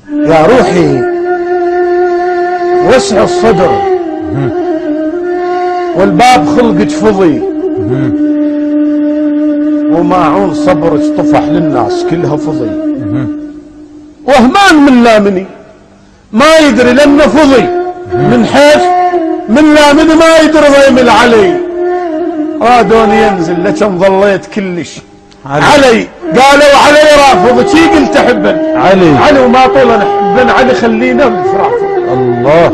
يا روحي وسع الصدر والباب خلقك فضي وماعون صبرك طفح للناس كلها فضي وهمان من لامني ما يدري لانه فضي من حيث من لامني ما يدري ضيمل علي رادوني ينزل لكن ظليت كلش علي قالوا علي رافض شي قلت احبن علي وما طول انا احبن علي خلينا رافض الله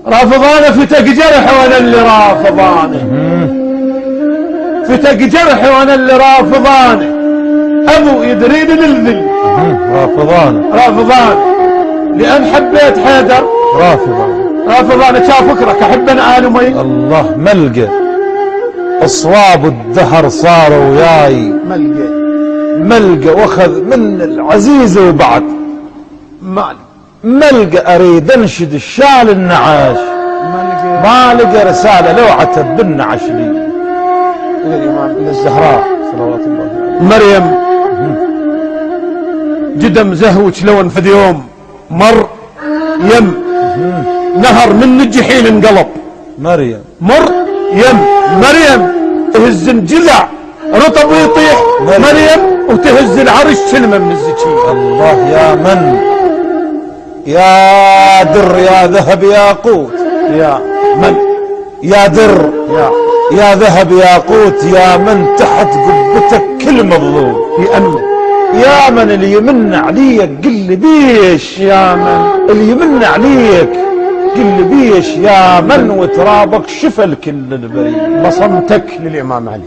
رافضانه فتق جرح وانا اللي رافضانه فتق جرح وانا اللي رافضانه ابو يدرين للذل رافضانه لان حبيت حيدر رافضانه كان فكرك احب انا ال امي الله ملقى اصواب الدهر صاروا وياي ملقى واخذ من العزيزه وبعد ملقى اريد انشد الشال النعاش ما لقى رساله لو عتب بالنعش لي الامام الزهراء صلوات الله عليه مريم جدم زهوك لو انفذ يوم مر يم نهر من الجحيم انقلب مريم تهز الجذع رطب ويطيح مريم وتهز العرش كلمه من الزكيه الله يا من يا در يا ذهب يا قوت يا من يا در يا ذهب يا قوت يا من تحت قبتك كل مظلوم يا من اللي يمن عليك قل لي بيش يا من اللي يمن عليك قل لي بيش يا من وترابك شفل كل البرية بصمتك للإمام علي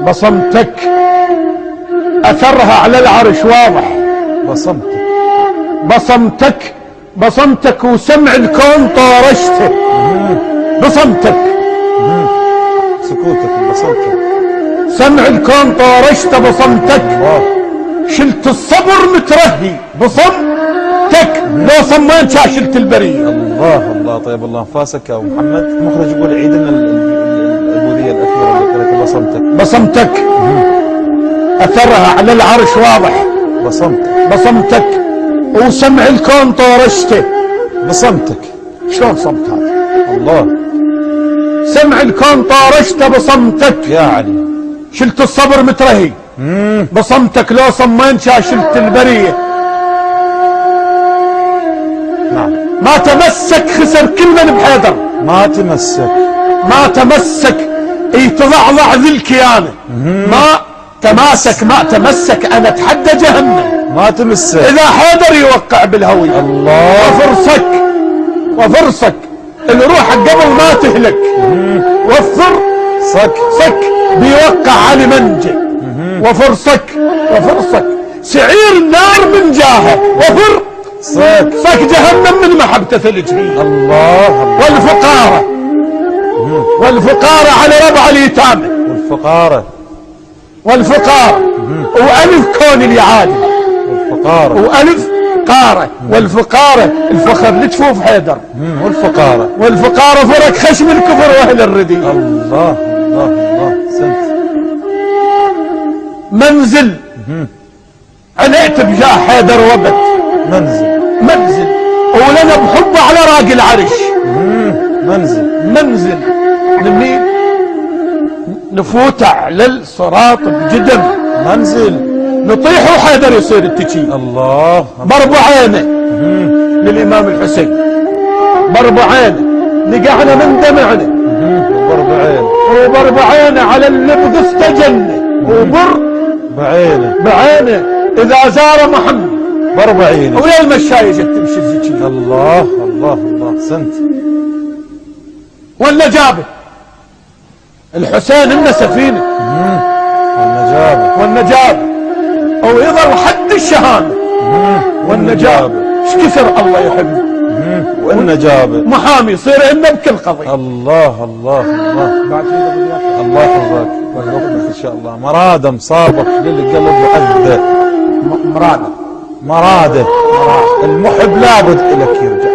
بصمتك أثرها على العرش واضح بصمتك وسمع الكون طارشته بصمتك سكوتك بصمتك سمع الكون طارشته بصمتك شلت الصبر مترهي بصمتك لو صمين شاشلت البرية الله طيب الله انفاسك يا ابو محمد المخرج يقول عيد لنا العبودية الأخيرة اللي قالت بصمتك أثرها على العرش واضح بصمتك وسمع الكون طارشته بصمتك شلون صمت هذا الله سمع الكون طارشته بصمتك يا علي شلت الصبر مترهي بصمتك لو صمين شاشلت البرية نعم ما تمسك خسر كل من بحيدر ما تمسك يتضعضع ذي الكيانة ما تمسك انا اتحدى جهنم ما تمسك اذا حيدر يوقع بالهوية الله وفرصك اللي روحك قبل ما تهلك صك بيوقع علي منجي وفرصك سعير النار من جاهه صك جهنم من محبته ثلجه الله والفقارة على ربع اليتامى والفقارة وألف كون اليعادي وألف قارة والفقارة الفخر لتشوف حيدر والفقارة فرق خشم الكفر وأهل الردي الله سنت منزل علقت بجاه حيدر وبت منزل ولنا بحبه على راق العرش منزل لمين نفوت على الصراط بجدم منزل نطيح وحيدر يصير التشي الله بربع عينه للإمام الحسين بربع عينه نقعنا من دمعنا وبربع عينه على اللي بقفته جنة بعينه إذا زار محمد بربع عينه ويا المشاية جت تمشي الزكي الله سنت ولا جابه الحسين إنه سفينة والنجابة ويظل حد الشهامة والنجابة ايش كثر الله يحبه والنجابة محامي يصير إنه بكل قضية الله بعد الله يحفظك ويوفقك ان شاء الله. مرادة مصابك للقلب وعذة مرادة المحب لابد لك يرجع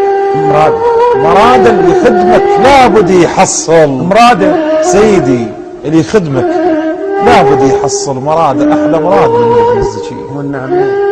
مرادة اللي يخدمك لابد يحصل مرادة سيدي اللي يخدمك لابد يحصل مراد، احلى مراد من ابن الزكي. والنعم.